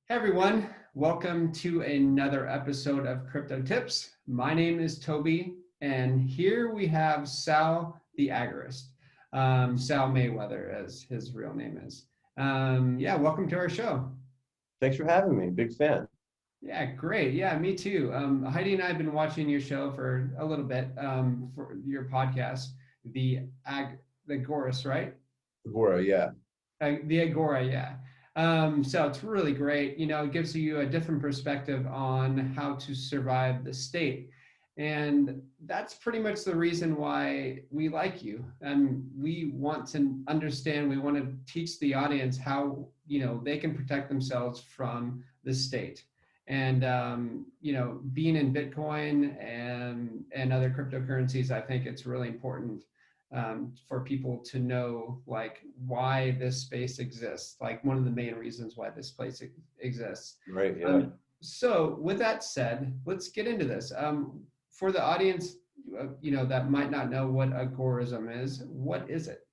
Hey everyone, welcome to another episode of Crypto Tips. My name is Toby, and here we have Sal the Agorist. Sal Mayweather, as his real name is. Yeah, welcome to our show. Thanks for having me. Big fan. Yeah, great. Yeah, me too. Heidi and I have been watching your show for a little bit for your podcast, the the Agorist, right? Agora, yeah. The Agora, yeah. So it's really great. You know, it gives you a different perspective on how to survive the state. And that's pretty much the reason why we like you. And we want to understand, we want to teach the audience how, they can protect themselves from the state. And, being in Bitcoin and other cryptocurrencies, I think it's really important for people to know like why this space exists, like one of the main reasons why this place exists. Right, yeah. So with that said, let's get into this. For the audience, that might not know what agorism is, what is it?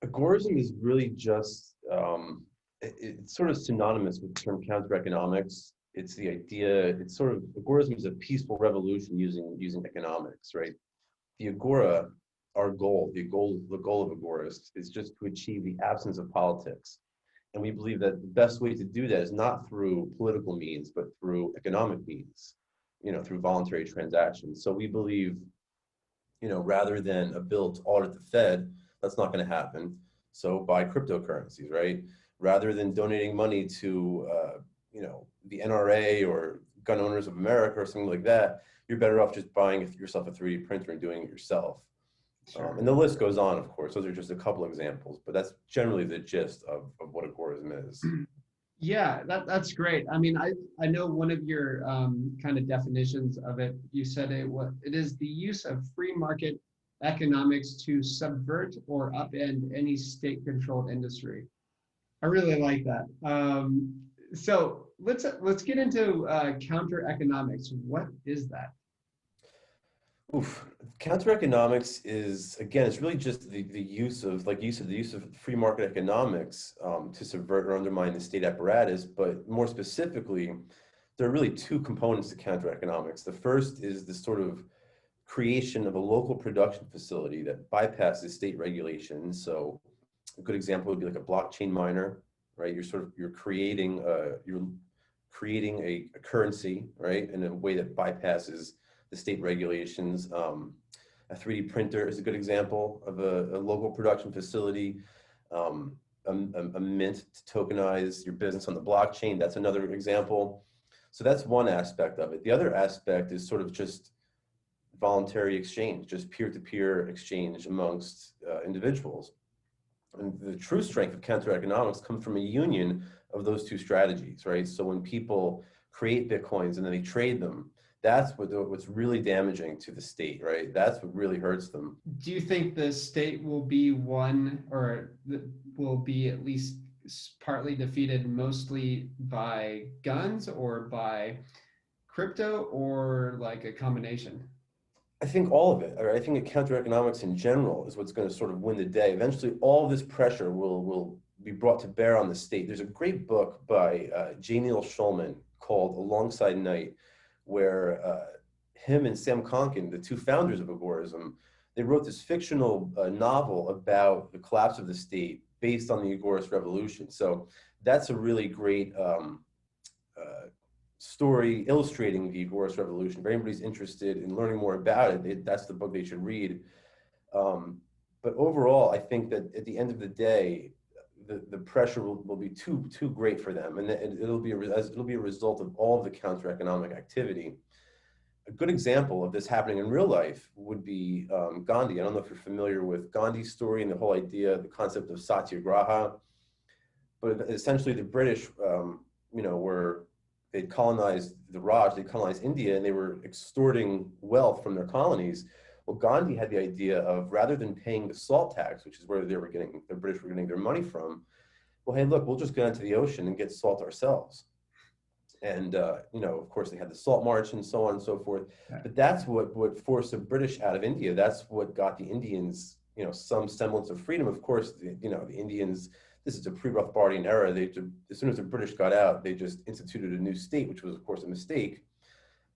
Agorism is really just, it's sort of synonymous with the term counter economics. It's the idea, it's sort of, agorism is a peaceful revolution using economics, right? The agora, our goal, the goal of agorist is just to achieve the absence of politics. And we believe that the best way to do that is not through political means, but through economic means, through voluntary transactions. So we believe, rather than a bill to audit the Fed, that's not going to happen. So buy cryptocurrencies, right? Rather than donating money to, the NRA or Gun Owners of America or something like that, you're better off just buying yourself a 3D printer and doing it yourself. Sure. And the list goes on, of course. Those are just a couple examples, but that's generally the gist of what agorism is. Yeah, that's great. I mean, I know one of your kind of definitions of it. You said it is the use of free market economics to subvert or upend any state-controlled industry. I really like that. So let's get into counter economics. What is that? Oof. Counter economics is, again, it's really just the use of, like you said, the use of free market economics to subvert or undermine the state apparatus. But more specifically, there are really two components to counter economics. The first is the sort of creation of a local production facility that bypasses state regulation. So a good example would be like a blockchain miner, right? You're creating a currency, right, in a way that bypasses the state regulations. A 3D printer is a good example of a local production facility. A mint to tokenize your business on the blockchain, that's another example. So that's one aspect of it. The other aspect is sort of just voluntary exchange, just peer-to-peer exchange amongst individuals. And the true strength of counter economics comes from a union of those two strategies, right? So when people create Bitcoins and then they trade them, that's what's really damaging to the state, right? That's what really hurts them. Do you think the state will be won or will be at least partly defeated mostly by guns or by crypto or like a combination? I think all of it, or I think that counter economics in general is what's going to sort of win the day. Eventually, all this pressure will be brought to bear on the state. There's a great book by J. Neil Schulman called Alongside Night, where him and Sam Konkin, the two founders of Agorism, they wrote this fictional novel about the collapse of the state based on the Agorist revolution. So that's a really great story illustrating the Agorist revolution. If anybody's interested in learning more about it, that's the book they should read. But overall, I think that at the end of the day, the pressure will be too great for them, and it'll be a result of all of the counter economic activity. A good example of this happening in real life would be Gandhi. I don't know if you're familiar with Gandhi's story and the whole idea, the concept of satyagraha, but essentially the British, were they'd colonized they colonized India, and they were extorting wealth from their colonies. Well, Gandhi had the idea of, rather than paying the salt tax, which is where the British were getting their money from, well, hey, look, we'll just go into the ocean and get salt ourselves. And, of course, they had the salt march and so on and so forth. But that's what forced the British out of India. That's what got the Indians, some semblance of freedom. Of course, the Indians, this is a pre-Rothbardian era. As soon as the British got out, they just instituted a new state, which was of course a mistake.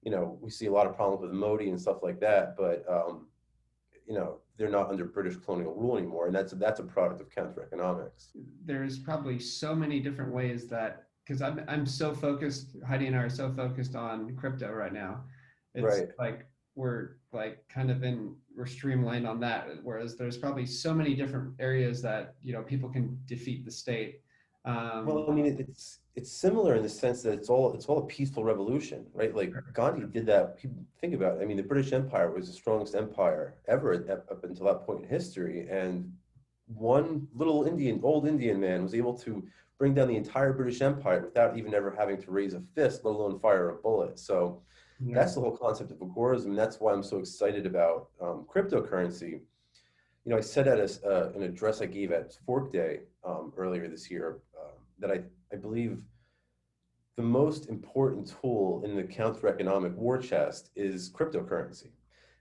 We see a lot of problems with Modi and stuff like that, but they're not under British colonial rule anymore, and that's a product of counter economics. There's probably so many different ways that, because I'm so focused, Heidi and I are so focused on crypto right now. It's Right. like we're like kind of we're streamlined on that, whereas there's probably so many different areas that people can defeat the state. Well, I mean, it's similar in the sense that it's all a peaceful revolution, right? Like Gandhi did that. People think about it. I mean, the British Empire was the strongest empire ever up until that point in history, and one little old Indian man was able to bring down the entire British Empire without even ever having to raise a fist, let alone fire a bullet. So Yeah. that's the whole concept of agorism. And that's why I'm so excited about cryptocurrency. I said at an address I gave at Fork Day earlier this year that I believe the most important tool in the counter-economic war chest is cryptocurrency.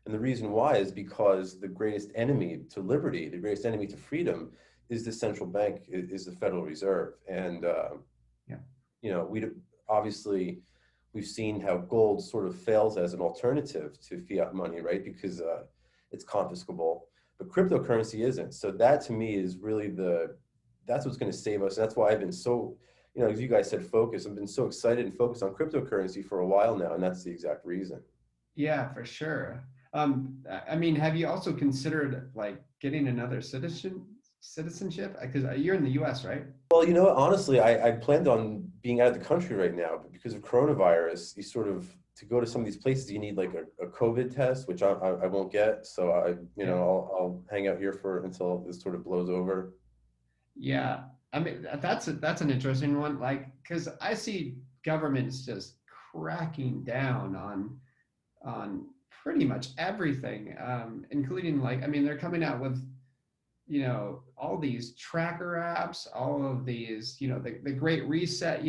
And the reason why is because the greatest enemy to liberty, the greatest enemy to freedom is the central bank, is the Federal Reserve. And, Yeah. we obviously, we've seen how gold sort of fails as an alternative to fiat money, right? Because it's confiscable, but cryptocurrency isn't. So that to me is really that's what's going to save us. And that's why I've been so, as you guys said, focused. I've been so excited and focused on cryptocurrency for a while now, and that's the exact reason. Yeah, for sure. I mean, have you also considered like getting another citizenship? Because you're in the US, right? Well, honestly, I planned on being out of the country right now, but because of coronavirus, you sort of, to go to some of these places, you need like a COVID test, which I won't get. So Yeah. I'll hang out here until this sort of blows over. Yeah, I mean that's an interesting one. Like, because I see governments just cracking down on pretty much everything, including like, I mean, they're coming out with all these tracker apps, all of these, the Great Reset,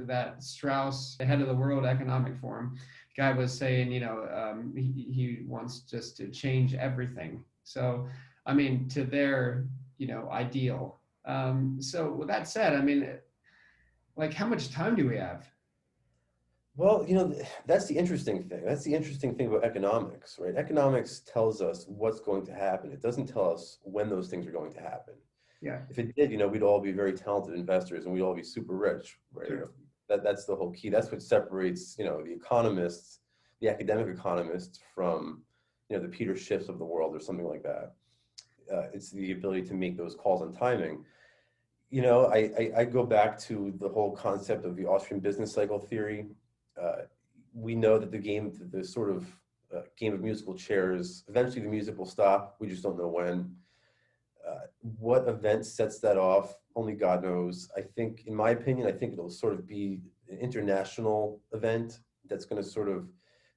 that Strauss, the head of the World Economic Forum, guy was saying, he wants just to change everything. So, I mean, to their, ideal. So with that said, I mean, like, how much time do we have? Well, that's the interesting thing. That's the interesting thing about economics, right? Economics tells us what's going to happen. It doesn't tell us when those things are going to happen. Yeah, If it did, we'd all be very talented investors and we'd all be super rich, right? sure. That's the whole key. That's what separates, the economists, the academic economists from, the Peter Schiffs of the world or something like that. It's the ability to make those calls on timing. I go back to the whole concept of the Austrian business cycle theory. We know that the sort of game of musical chairs, eventually the music will stop. We just don't know when. What event sets that off? Only God knows. I think, in my opinion, it'll sort of be an international event that's going to sort of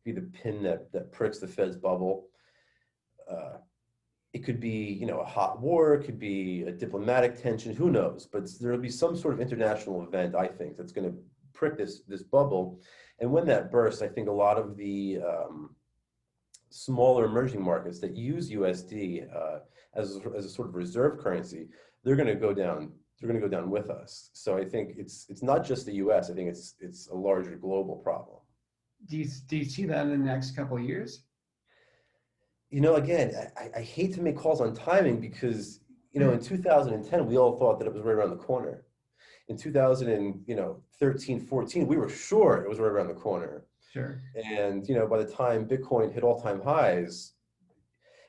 be the pin that pricks the Fed's bubble. It could be, a hot war. It could be a diplomatic tension. Who knows? But there'll be some sort of international event, I think, that's going to prick this bubble. And when that bursts, I think a lot of the smaller emerging markets that use USD as a sort of reserve currency, they're going to go down. They're going to go down with us. So I think it's not just the U.S. I think it's a larger global problem. Do you see that in the next couple of years? Again, I hate to make calls on timing because in 2010 we all thought that it was right around the corner. In 2013, 14, we were sure it was right around the corner. Sure. And by the time Bitcoin hit all-time highs,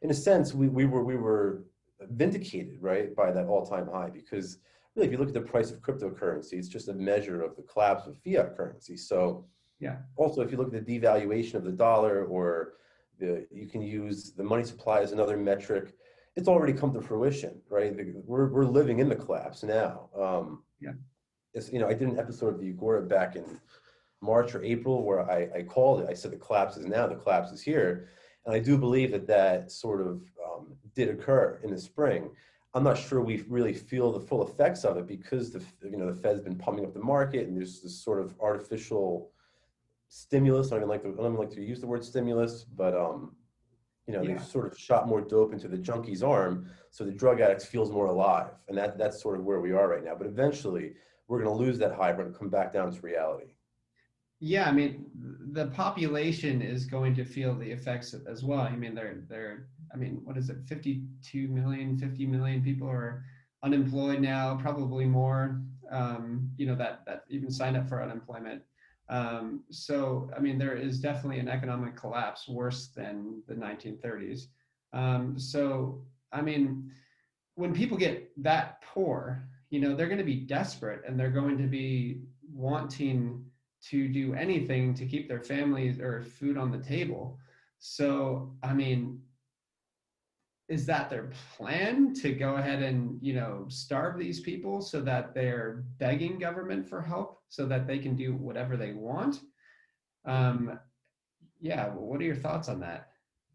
in a sense, we were vindicated, right, by that all-time high. Because really, if you look at the price of cryptocurrency, it's just a measure of the collapse of fiat currency. So, Yeah. also, if you look at the devaluation of the dollar, or you can use the money supply as another metric, it's already come to fruition, right? We're living in the collapse now. Yeah. I did an episode of the Agora back in March or April where I called it. I said the collapse is now, the collapse is here. And I do believe that sort of did occur in the spring. I'm not sure we really feel the full effects of it because the Fed's been pumping up the market, and there's this sort of artificial stimulus. I don't even like to use the word stimulus, but You know, they've Yeah. sort of shot more dope into the junkie's arm, so the drug addict feels more alive, and that's sort of where we are right now. But eventually, we're going to lose that high. We're going to come back down to reality. Yeah, I mean, the population is going to feel the effects as well. I mean, I mean, what is it? 52 million, 50 million people are unemployed now, probably more, that even signed up for unemployment. So, I mean, there is definitely an economic collapse worse than the 1930s. So, I mean, when people get that poor, they're going to be desperate and they're going to be wanting to do anything to keep their families or food on the table. So, I mean, is that their plan to go ahead and, starve these people so that they're begging government for help so that they can do whatever they want? Um, yeah, what are your thoughts on that?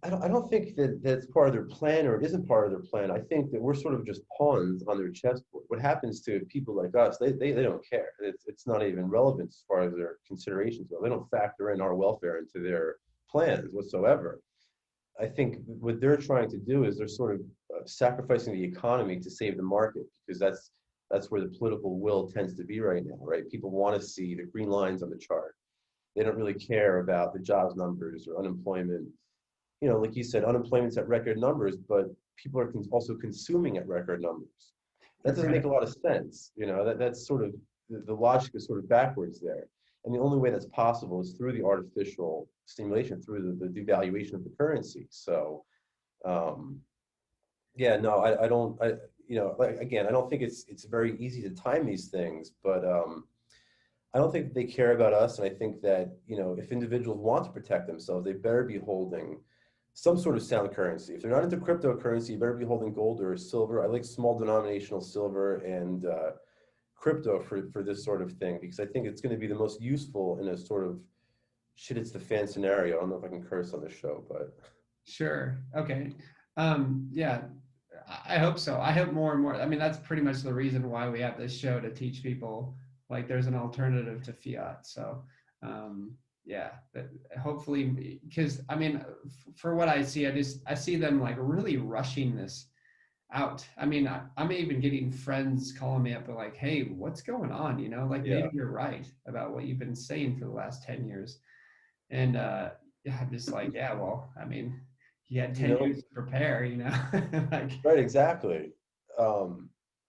I don't think that that's part of their plan or it isn't part of their plan. I think that we're sort of just pawns on their chessboard. What happens to people like us, they don't care. It's not even relevant as far as their considerations go. They don't factor in our welfare into their plans whatsoever. I think what they're trying to do is they're sort of sacrificing the economy to save the market because that's where the political will tends to be right now, right? People want to see the green lines on the chart. They don't really care about the jobs numbers or unemployment. You know, like you said, unemployment's at record numbers, but people are also consuming at record numbers. That doesn't make Right. a lot of sense. You know, that's sort of the logic is sort of backwards there. And the only way that's possible is through the artificial stimulation, through the devaluation of the currency. So, um, yeah, no, I don't, like, again, I don't think it's very easy to time these things, but I don't think they care about us. And I think that, if individuals want to protect themselves, they better be holding some sort of sound currency. If they're not into cryptocurrency, you better be holding gold or silver. I like small denominational silver and crypto for this sort of thing, because I think it's going to be the most useful in a sort of shit, it's the fan scenario. I don't know if I can curse on the show, but Sure. Okay. Yeah, I hope so. I hope more and more. I mean, that's pretty much the reason why we have this show to teach people like there's an alternative to fiat. So, yeah, hopefully, because I mean, for what I see, I see them like really rushing this out. I mean, I'm even getting friends calling me up and like, hey, what's going on? Like yeah, maybe you're right about what you've been saying for the last 10 years. And yeah, I'm just like, yeah, well, I mean, he had you 10 know, years to prepare. Like, right, exactly. Um,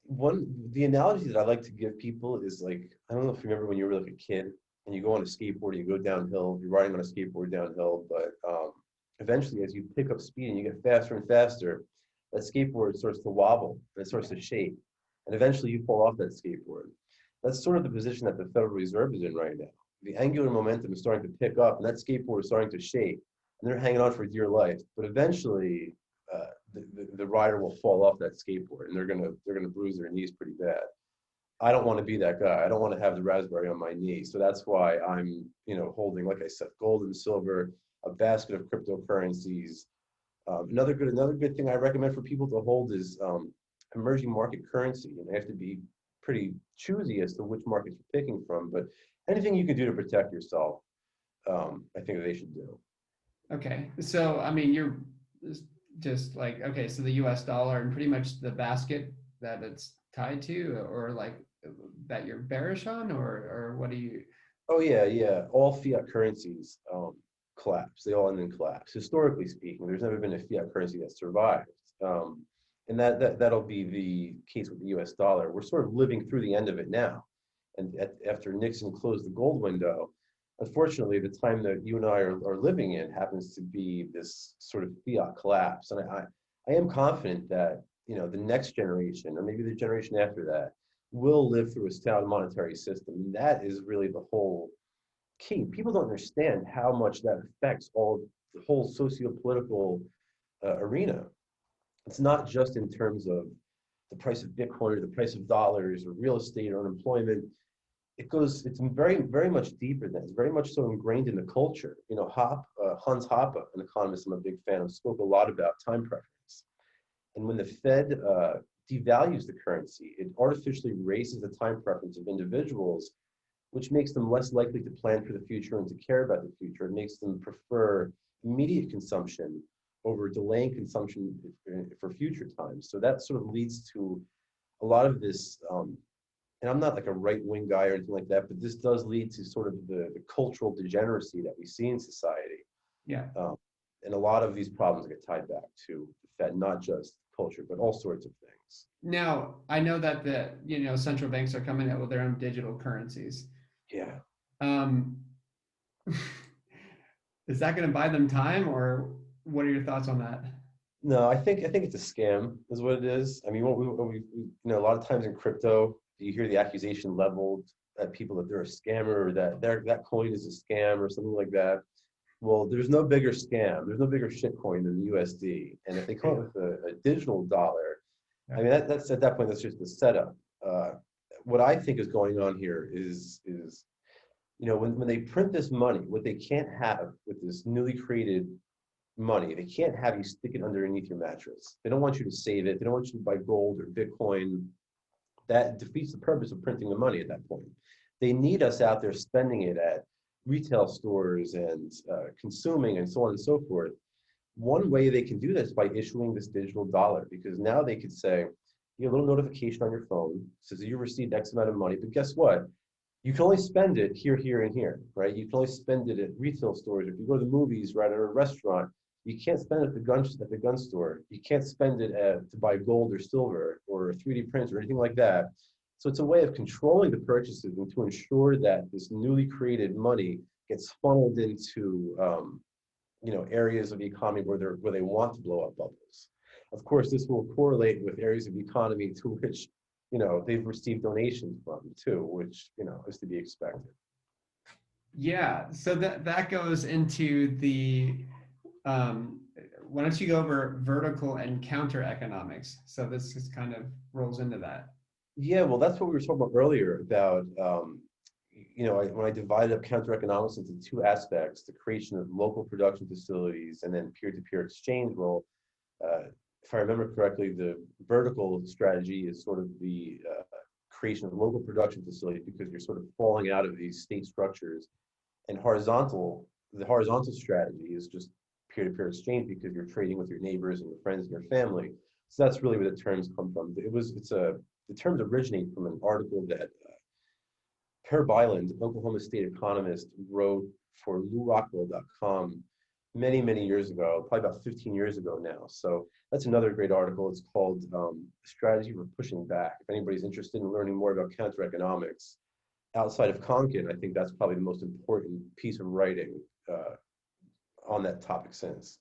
the analogy that I like to give people is like, I don't know if you remember when you were like a kid and you go on a skateboard, you go downhill, you're riding on a skateboard downhill, but eventually as you pick up speed and you get faster and faster, that skateboard starts to wobble and it starts to shake. And eventually you fall off that skateboard. That's sort of the position that the Federal Reserve is in right now. The angular momentum is starting to pick up and that skateboard is starting to shake and they're hanging on for dear life. But eventually, the rider will fall off that skateboard and they're gonna bruise their knees pretty bad. I don't want to be that guy. I don't want to have the raspberry on my knee. So that's why I'm, holding, like I said, gold and silver, a basket of cryptocurrencies. Another good thing I recommend for people to hold is emerging market currency. And they have to be pretty choosy as to which markets you're picking from. But anything you can do to protect yourself, I think that they should do. okay. So, I mean, you're just like, okay, so the US dollar and pretty much the basket that it's tied to, or like that you're bearish on, or what do you? Oh yeah, yeah. All fiat currencies collapse. They all end in collapse. Historically speaking, there's never been a fiat currency that survived, and that'll be the case with the U.S. dollar. We're sort of living through the end of it now, and after Nixon closed the gold window, unfortunately, the time that you and I are living in happens to be this sort of fiat collapse. And I am confident that the next generation, or maybe the generation after that, will live through a sound monetary system. And that is really the whole key. People don't understand how much that affects the whole socio-political arena. It's not just in terms of the price of Bitcoin or the price of dollars or real estate or unemployment. It's very, very much deeper than that. It's very much so ingrained in the culture. Hans Hoppe, an economist I'm a big fan of, spoke a lot about time preference. And when the Fed devalues the currency, it artificially raises the time preference of individuals, which makes them less likely to plan for the future and to care about the future. It makes them prefer immediate consumption over delaying consumption for future times. So that sort of leads to a lot of this, and I'm not like a right-wing guy or anything like that, but this does lead to sort of the cultural degeneracy that we see in society. Yeah. And a lot of these problems get tied back to the Fed, not just culture, but all sorts of things. Now, I know that central banks are coming out with their own digital currencies. Yeah. Um, is that going to buy them time, or what are your thoughts on that? No, I think it's a scam, is what it is. I mean, a lot of times in crypto, you hear the accusation leveled at people that they're a scammer or that that coin is a scam or something like that. Well, there's no bigger scam. There's no bigger shitcoin than the USD. And if they come up with a digital dollar, I mean, that's at that point, that's just the setup. Uh, what I think is going on here is when they print this money, what they can't have with this newly created money, they can't have you stick it underneath your mattress. They don't want you to save it. They don't want you to buy gold or Bitcoin. That defeats the purpose of printing the money at that point. They need us out there spending it at retail stores and consuming and so on and so forth. One way they can do this by issuing this digital dollar, because now they could say, you get a little notification on your phone, says you received X amount of money, but guess what? You can only spend it here, here, and here, right? You can only spend it at retail stores. If you go to the movies, right, or a restaurant, you can't spend it at the gun store. You can't spend it to buy gold or silver or 3D prints or anything like that. So it's a way of controlling the purchases and to ensure that this newly created money gets funneled into areas of the economy where they want to blow up bubbles. Of course, this will correlate with areas of the economy to which they've received donations from too, which is to be expected. Yeah, so that goes into the why don't you go over vertical and counter economics? So this just kind of rolls into that. Yeah, well, that's what we were talking about earlier about, when I divided up counter economics into two aspects, the creation of local production facilities and then peer-to-peer exchange. Well, if I remember correctly, the vertical strategy is sort of the creation of local production facilities because you're sort of falling out of these state structures. And the horizontal strategy is just peer-to-peer exchange because you're trading with your neighbors and your friends and your family. So that's really where the terms come from. The terms originate from an article that Per Byland, an Oklahoma State economist, wrote for LouRockwell.com many, many years ago, probably about 15 years ago now. So that's another great article. It's called Strategy for Pushing Back. If anybody's interested in learning more about counter economics outside of Konkin, I think that's probably the most important piece of writing on that topic since.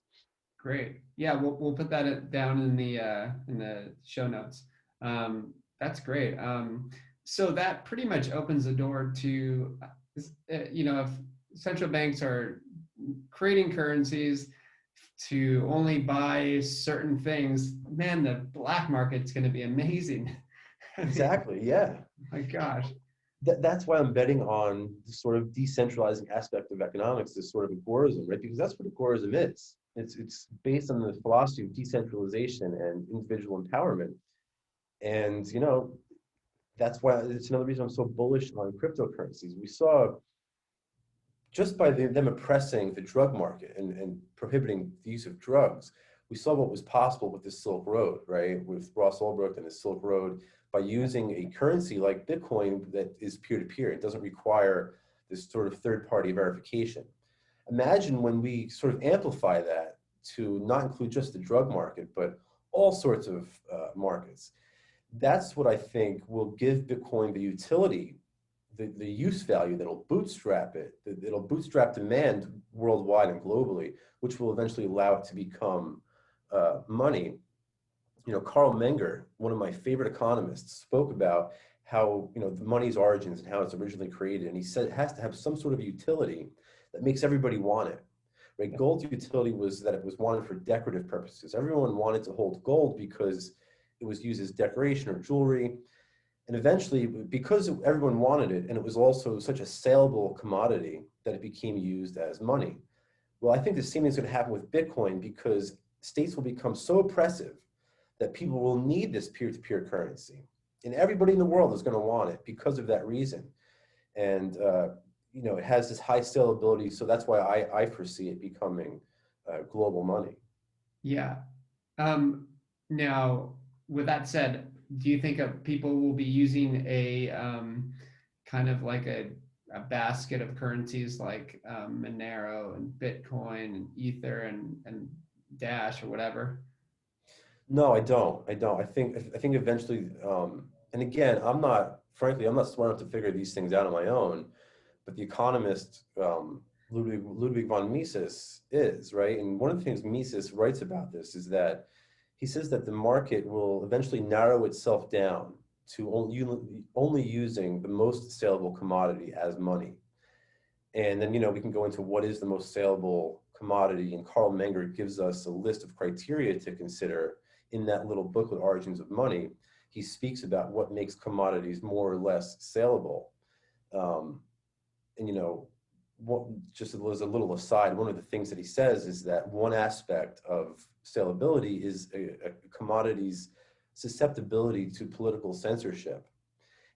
Great. Yeah, we'll put that down in the show notes. That's great. So that pretty much opens the door to, if central banks are creating currencies to only buy certain things, man, the black market's going to be amazing. Exactly. Yeah. My gosh. That's why I'm betting on the sort of decentralizing aspect of economics, this sort of agorism, right? Because that's what agorism is. It's based on the philosophy of decentralization and individual empowerment. And that's why it's another reason I'm so bullish on cryptocurrencies. We saw just by them oppressing the drug market and prohibiting the use of drugs, we saw what was possible with the Silk Road, right? With Ross Ulbricht and the Silk Road, by using a currency like Bitcoin that is peer-to-peer. It doesn't require this sort of third-party verification. Imagine when we sort of amplify that to not include just the drug market, but all sorts of markets. That's what I think will give Bitcoin the utility, the use value that'll bootstrap it, it'll bootstrap demand worldwide and globally, which will eventually allow it to become money. Carl Menger, one of my favorite economists, spoke about how the money's origins and how it's originally created, and he said it has to have some sort of utility that makes everybody want it. Right? Gold's utility was that it was wanted for decorative purposes. Everyone wanted to hold gold because it was used as decoration or jewelry. And eventually, because everyone wanted it, and it was also such a saleable commodity, that it became used as money. Well, I think the same thing is going to happen with Bitcoin because states will become so oppressive that people will need this peer-to-peer currency. And everybody in the world is going to want it because of that reason. And, it has this high saleability. So that's why I foresee it becoming global money. Yeah. Um, Now, with that said, do you think people will be using a kind of like a basket of currencies like Monero and Bitcoin and Ether and Dash or whatever? No, I don't. I don't. I think eventually, and again, frankly, I'm not smart enough to figure these things out on my own. But the economist Ludwig von Mises is, right. And one of the things Mises writes about this is that he says that the market will eventually narrow itself down to only using the most saleable commodity as money. And then, we can go into what is the most saleable commodity. And Carl Menger gives us a list of criteria to consider in that little booklet, Origins of Money. He speaks about what makes commodities more or less saleable. Um, and what, just as a little aside, one of the things that he says is that one aspect of saleability is a commodity's susceptibility to political censorship.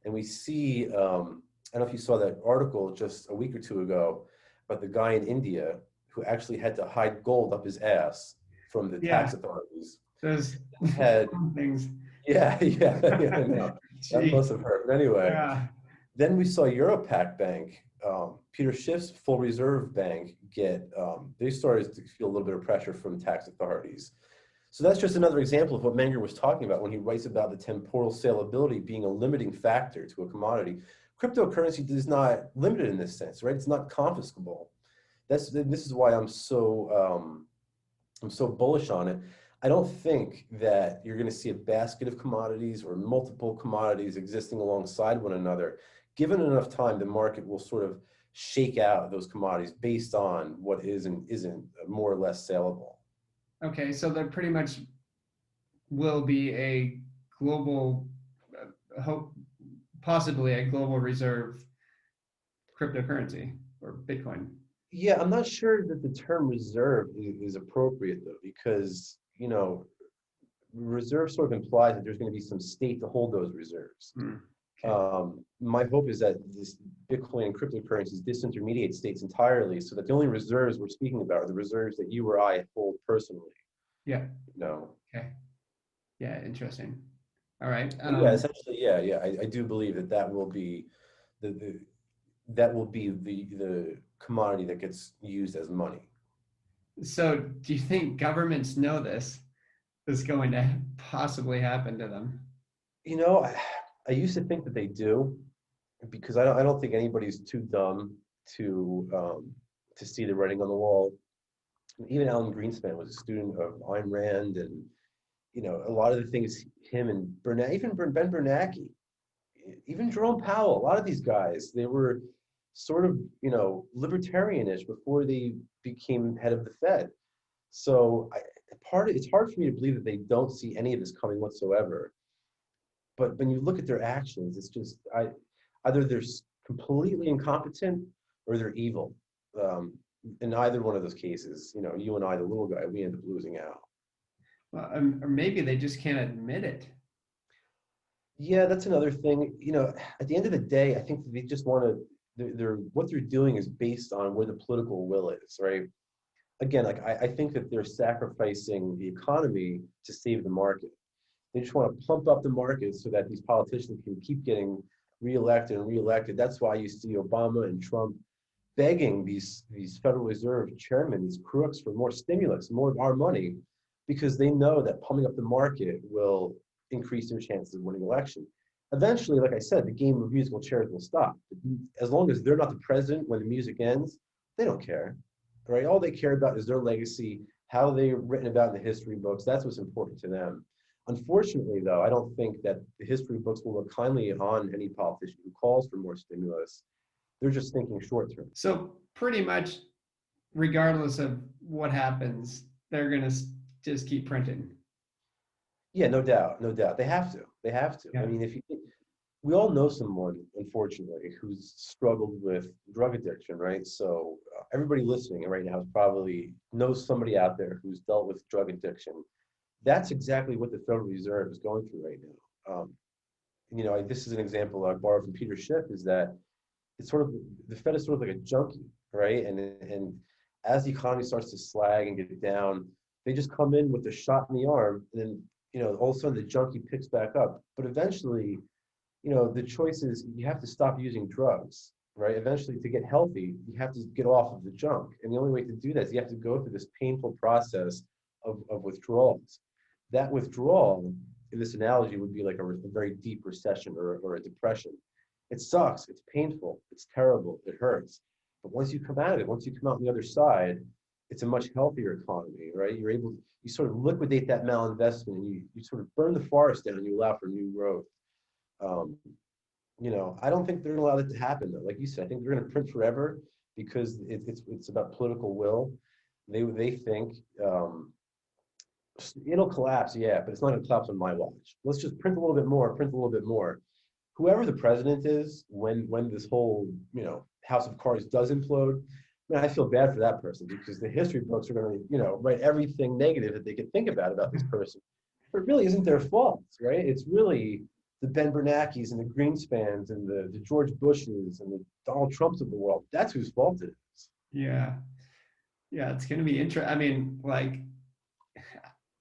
And we see, I don't know if you saw that article just a week or two ago about the guy in India who actually had to hide gold up his ass from the tax Yeah, authorities. those Had, things. yeah, yeah, I know. That Gee, must have hurt. But anyway, yeah, then we saw Europac Bank, Peter Schiff's full reserve bank, they started to feel a little bit of pressure from tax authorities. So that's just another example of what Menger was talking about when he writes about the temporal saleability being a limiting factor to a commodity. Cryptocurrency is not limited in this sense, right? It's not confiscable. This is why I'm so bullish on it. I don't think that you're going to see a basket of commodities or multiple commodities existing alongside one another. Given enough time, the market will sort of shake out those commodities based on what is and isn't more or less saleable. okay, so there pretty much will be a global, hope possibly a global reserve cryptocurrency or Bitcoin. Yeah, I'm not sure that the term reserve is appropriate though, because reserve sort of implies that there's going to be some state to hold those reserves. Hmm. Okay. My hope is that this Bitcoin and cryptocurrencies disintermediate states entirely, so that the only reserves we're speaking about are the reserves that you or I hold personally. Yeah. No. Okay. Yeah. Interesting. All right. But yeah, essentially, yeah. I do believe that that will be the that will be the commodity that gets used as money. So, do you think governments know this is going to possibly happen to them? You know, I, I used to think that they do, because I don't think anybody's too dumb to see the writing on the wall. Even Alan Greenspan was a student of Ayn Rand, and a lot of the things him and Ben Bernanke, even Jerome Powell, a lot of these guys, they were sort of libertarianish before they became head of the Fed. So it's hard for me to believe that they don't see any of this coming whatsoever. But when you look at their actions, it's just either they're completely incompetent or they're evil. Um, in either one of those cases, you and I, the little guy, we end up losing out. Well, or maybe they just can't admit it. Yeah, that's another thing. At the end of the day, I think they just want to. They're what they're doing is based on where the political will is, right? Again, like I think that they're sacrificing the economy to save the market. They just want to pump up the market so that these politicians can keep getting reelected and reelected. That's why you see Obama and Trump begging these Federal Reserve chairmen, these crooks, for more stimulus, more of our money, because they know that pumping up the market will increase their chances of winning election. Eventually, like I said, the game of musical chairs will stop. As long as they're not the president when the music ends, they don't care. Right? All they care about is their legacy, how they're written about in the history books. That's what's important to them. Unfortunately, though, I don't think that the history books will look kindly on any politician who calls for more stimulus. They're just thinking short term. So, pretty much, regardless of what happens, they're going to just keep printing. Yeah, no doubt, no doubt. They have to. They have to. I Yeah. mean, we all know someone, unfortunately, who's struggled with drug addiction, right? So everybody listening right now probably knows somebody out there who's dealt with drug addiction. That's exactly what the Federal Reserve is going through right now. This is an example I borrowed from Peter Schiff, is that it's sort of the Fed is sort of like a junkie, right? And as the economy starts to slag and get down, They just come in with a shot in the arm, and then, all of a sudden the junkie picks back up. But eventually, the choice is you have to stop using drugs, right? Eventually, to get healthy, you have to get off of the junk. And the only way to do that is you have to go through this painful process of withdrawals. That withdrawal, in this analogy, would be like a very deep recession or a depression. It sucks, it's painful, it's terrible, it hurts. But once you come out of it, once you come out on the other side, it's a much healthier economy, right? You're able to, you sort of liquidate that malinvestment, and you sort of burn the forest down and you allow for new growth. Um, I don't think they're going to allow that to happen, though. Like you said, I think they're going to print forever because it's about political will. They think it'll collapse, yeah, but it's not going to collapse on my watch. Let's just print a little bit more, print a little bit more. Whoever the president is, when this whole house of cards does implode, man, I feel bad for that person because the history books are going to write everything negative that they could think about this person. But it really isn't their fault, right? It's really the Ben Bernake's and the Greenspans and the George Bushes and the Donald Trumps of the world. That's whose fault it is. Yeah. Yeah, it's going to be interesting. I mean, like,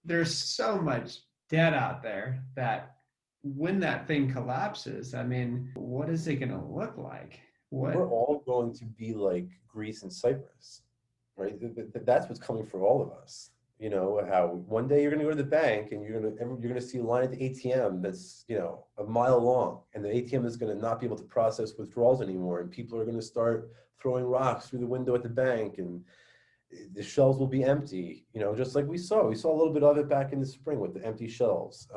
there's so much debt out there that when that thing collapses, I mean, what is it going to look like? We're all going to be like Greece and Cyprus, right? That's what's coming for all of us. How one day you're going to go to the bank and you're going to see a line at the ATM that's a mile long, and the ATM is going to not be able to process withdrawals anymore, and people are going to start throwing rocks through the window at the bank, and the shelves will be empty. Just like we saw a little bit of it back in the spring with the empty shelves.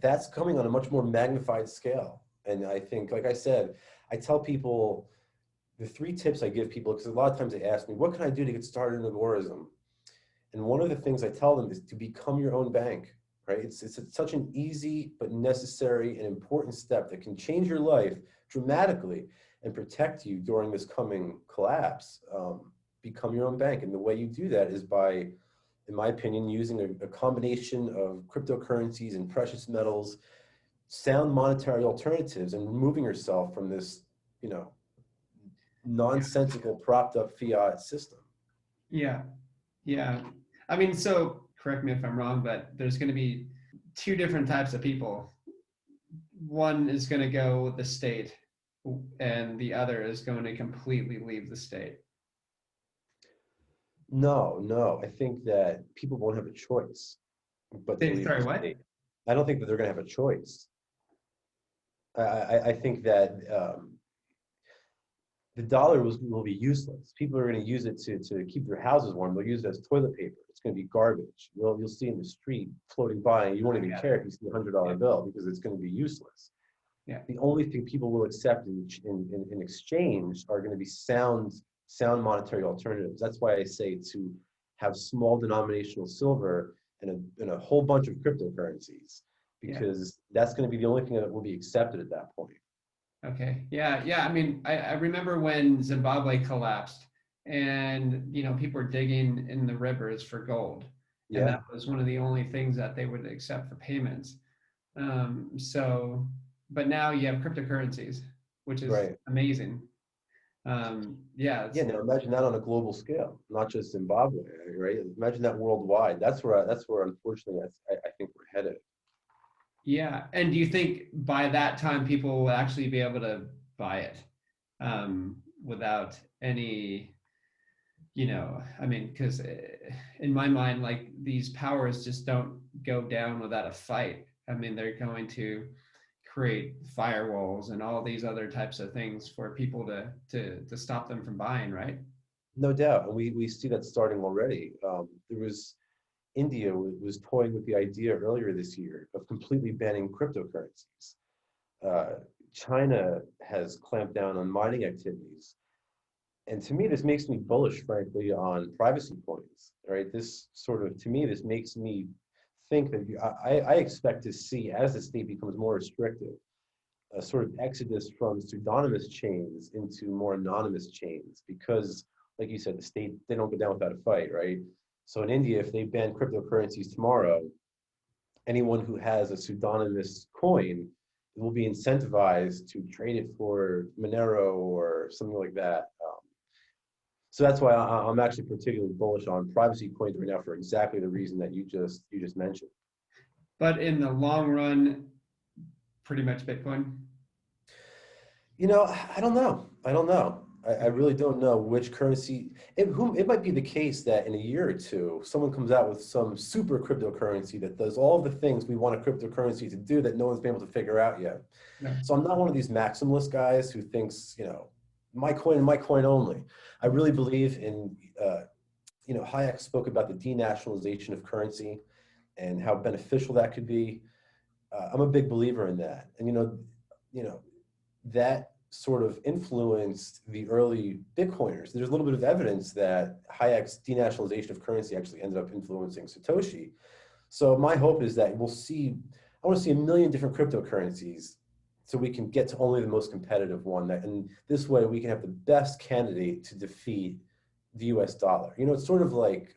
That's coming on a much more magnified scale, and I think, like I said, I tell people the 3 tips I give people, because a lot of times they ask me, what can I do to get started in agorism? And one of the things I tell them is to become your own bank, right? It's such an easy but necessary and important step that can change your life dramatically and protect you during this coming collapse. Become your own bank. And the way you do that is by, in my opinion, using a combination of cryptocurrencies and precious metals, sound monetary alternatives, and removing yourself from this, nonsensical propped up fiat system. Yeah. Yeah. I mean, so correct me if I'm wrong, but there's going to be 2 different types of people. One is going to go with the state, and the other is going to completely leave the state. No. I think that people won't have a choice but to leave Sorry, the what? state. I don't think that they're going to have a choice. I think that the dollar will be useless. People are going to use it to keep their houses warm. They'll use it as toilet paper. It's going to be garbage. You'll see in the street floating by, and you won't even care if you see $100 bill because it's going to be useless. Yeah. The only thing people will accept in exchange are going to be sound monetary alternatives. That's why I say to have small denominational silver and a whole bunch of cryptocurrencies, because that's going to be the only thing that will be accepted at that point. Okay. Yeah. I mean, I remember when Zimbabwe collapsed, and people were digging in the rivers for gold, and that was one of the only things that they would accept for payments. But now you have cryptocurrencies, which is amazing. Now imagine that on a global scale, not just Zimbabwe, right? Imagine that worldwide. That's where unfortunately I think we're headed. Yeah. And do you think by that time people will actually be able to buy it without any, I mean, because in my mind, like, these powers just don't go down without a fight. I mean, they're going to create firewalls and all these other types of things for people to stop them from buying, right? No doubt. And we see that starting already. India was toying with the idea earlier this year of completely banning cryptocurrencies. China has clamped down on mining activities. And to me, this makes me bullish, frankly, on privacy coins, right? This makes me think that I expect to see, as the state becomes more restrictive, a sort of exodus from pseudonymous chains into more anonymous chains, because, like you said, the state, they don't go down without a fight, right? So in India, if they ban cryptocurrencies tomorrow, anyone who has a pseudonymous coin will be incentivized to trade it for Monero or something like that. So that's why I'm actually particularly bullish on privacy coins right now for exactly the reason that you just mentioned. But in the long run, pretty much Bitcoin. I don't know. I don't know. I really don't know which currency. It might be the case that in a year or two, someone comes out with some super cryptocurrency that does all the things we want a cryptocurrency to do that no one's been able to figure out yet. Yeah. So I'm not one of these maximalist guys who thinks, my coin and my coin only. I really believe in, Hayek spoke about the denationalization of currency and how beneficial that could be. I'm a big believer in that. And, that sort of influenced the early Bitcoiners. There's a little bit of evidence that Hayek's denationalization of currency actually ended up influencing Satoshi. So my hope is that I want to see a million different cryptocurrencies so we can get to only the most competitive one. And this way we can have the best candidate to defeat the US dollar. It's sort of like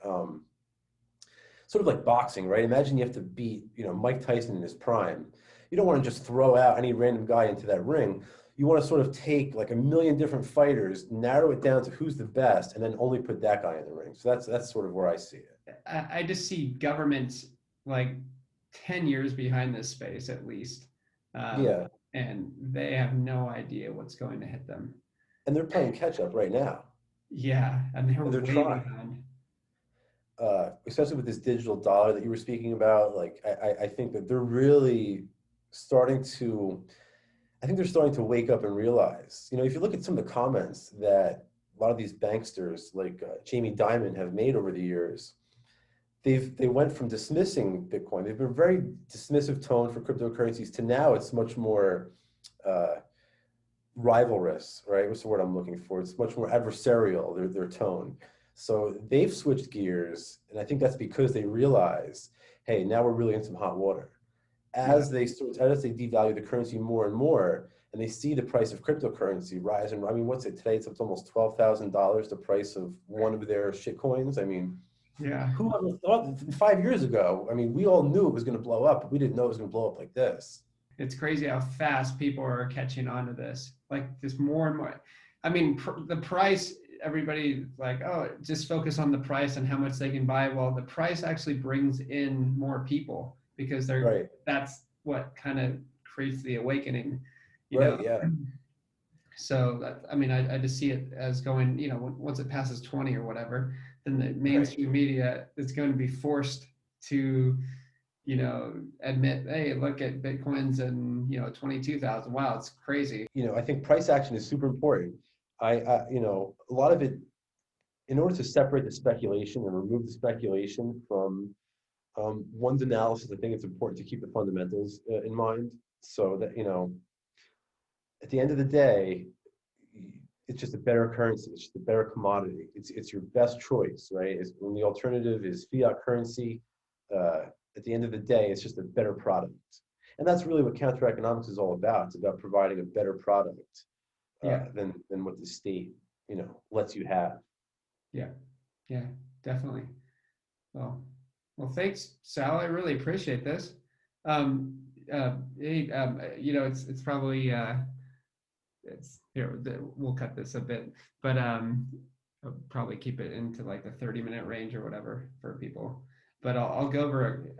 boxing, right? Imagine you have to beat, Mike Tyson in his prime. You don't want to just throw out any random guy into that ring. You want to sort of take like a million different fighters, narrow it down to who's the best, and then only put that guy in the ring. So that's sort of where I see it. I just see governments like 10 years behind this space at least. Yeah, And they have no idea what's going to hit them. and they're playing catch up right now, Yeah, and they're and they're way trying. behind. Especially with this digital dollar that you were speaking about, like I think that they're really starting to, I think they're starting to wake up and realize, if you look at some of the comments that a lot of these banksters like Jamie Dimon have made over the years, they went from dismissing Bitcoin. They've been very dismissive tone for cryptocurrencies to now it's much more uh, rivalrous, right? What's the word I'm looking for? It's much more adversarial, their tone. So they've switched gears, and I think that's because they realize, hey, now we're really in some hot water. Yeah, As they devalue the currency more and more, and they see the price of cryptocurrency rise, and I mean, what's it today? It's almost $12,000, the price of one of their shit coins. I mean, yeah. who ever thought 5 years ago? I mean, we all knew it was going to blow up, but we didn't know it was going to blow up like this. It's crazy how fast people are catching on to this. Like just more and more. I mean, the price, everybody like, oh, just focus on the price and how much they can buy. Well, the price actually brings in more people because Right, that's what kind of creates the awakening, you know. right, yeah, So that, I mean, I just see it as going, once it passes 20 or whatever, then the right. mainstream media is going to be forced to, admit, hey, look at Bitcoins and, 22,000. Wow, it's crazy. I think price action is super important. A lot of it, in order to separate the speculation and remove the speculation from one's analysis, I think it's important to keep the fundamentals in mind so that, at the end of the day, it's just a better currency. It's just a better commodity. It's your best choice, right? When the alternative is fiat currency, at the end of the day, it's just a better product. And that's really what counter economics is all about. It's about providing a better product Yeah, than what the state, lets you have. yeah, yeah, definitely. Well, well, thanks, Sal. I really appreciate this. Hey, it's probably it's here. We'll cut this a bit, but I'll probably keep it into like the 30-minute range or whatever for people. But I'll go over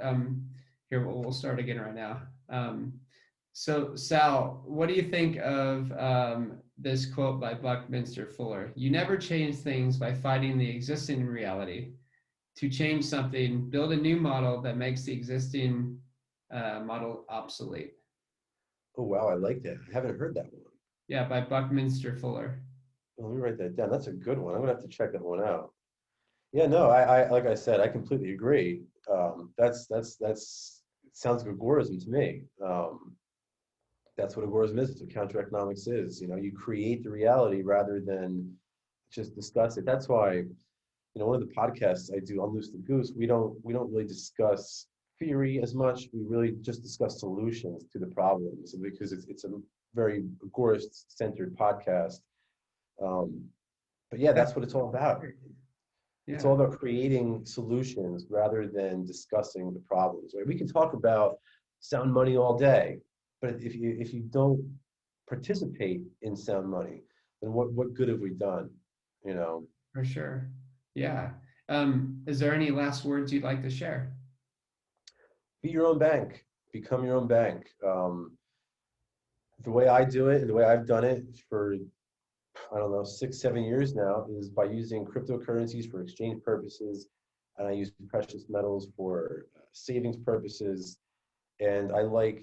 here. We'll start again right now. So Sal, what do you think of this quote by Buckminster Fuller? You never change things by fighting the existing reality. To change something, build a new model that makes the existing model obsolete. Oh, wow, I like that. I haven't heard that one. Yeah, by Buckminster Fuller. Well, let me write that down. That's a good one. I'm gonna have to check that one out. Yeah, no, I like I said, I completely agree. That's it sounds like agorism to me. That's what agorism is. It's what counter economics is. You create the reality rather than just discuss it. That's why, one of the podcasts I do on Loose the Goose, we don't really discuss theory as much. We really just discuss solutions to the problems because it's a very agorist centered podcast. Um, but yeah, That's that's what it's all about. It's yeah, all about creating solutions rather than discussing the problems. Right? We can talk about sound money all day, but if you don't participate in sound money, then what good have we done? You know. For sure. Yeah. Is there any last words you'd like to share? Be your own bank. Become your own bank. The way I do it, and the way I've done it for, I don't know, 6, 7 years now, is by using cryptocurrencies for exchange purposes, and I use precious metals for savings purposes. And I like,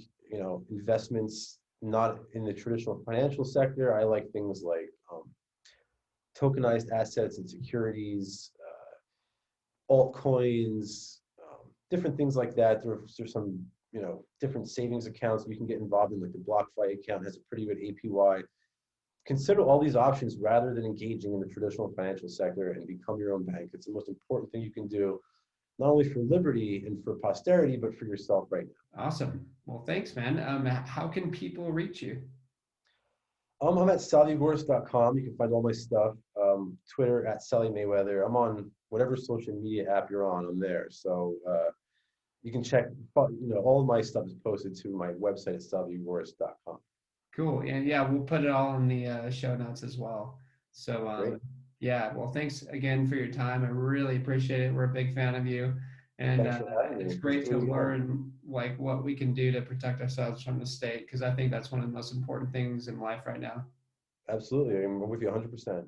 investments not in the traditional financial sector. I like things like tokenized assets and securities, altcoins, different things like that. There's some, different savings accounts you can get involved in, like the BlockFi account has a pretty good APY. Consider all these options rather than engaging in the traditional financial sector, and become your own bank. It's the most important thing you can do, not only for liberty and for posterity, but for yourself right now. Awesome. Well, thanks, man. How can people reach you? I'm at salagorist.com. You can find all my stuff. Twitter at Sally Mayweather. I'm on whatever social media app you're on. I'm there. So you can check. All of my stuff is posted to my website at salagorist.com. Cool. And yeah, we'll put it all in the show notes as well. So Great. yeah, well, thanks again for your time. I really appreciate it. We're a big fan of you, and Thanks for having me. it's Let's great do to it again. learn like what we can do to protect ourselves from the state, because I think that's one of the most important things in life right now. Absolutely. I'm with you 100%.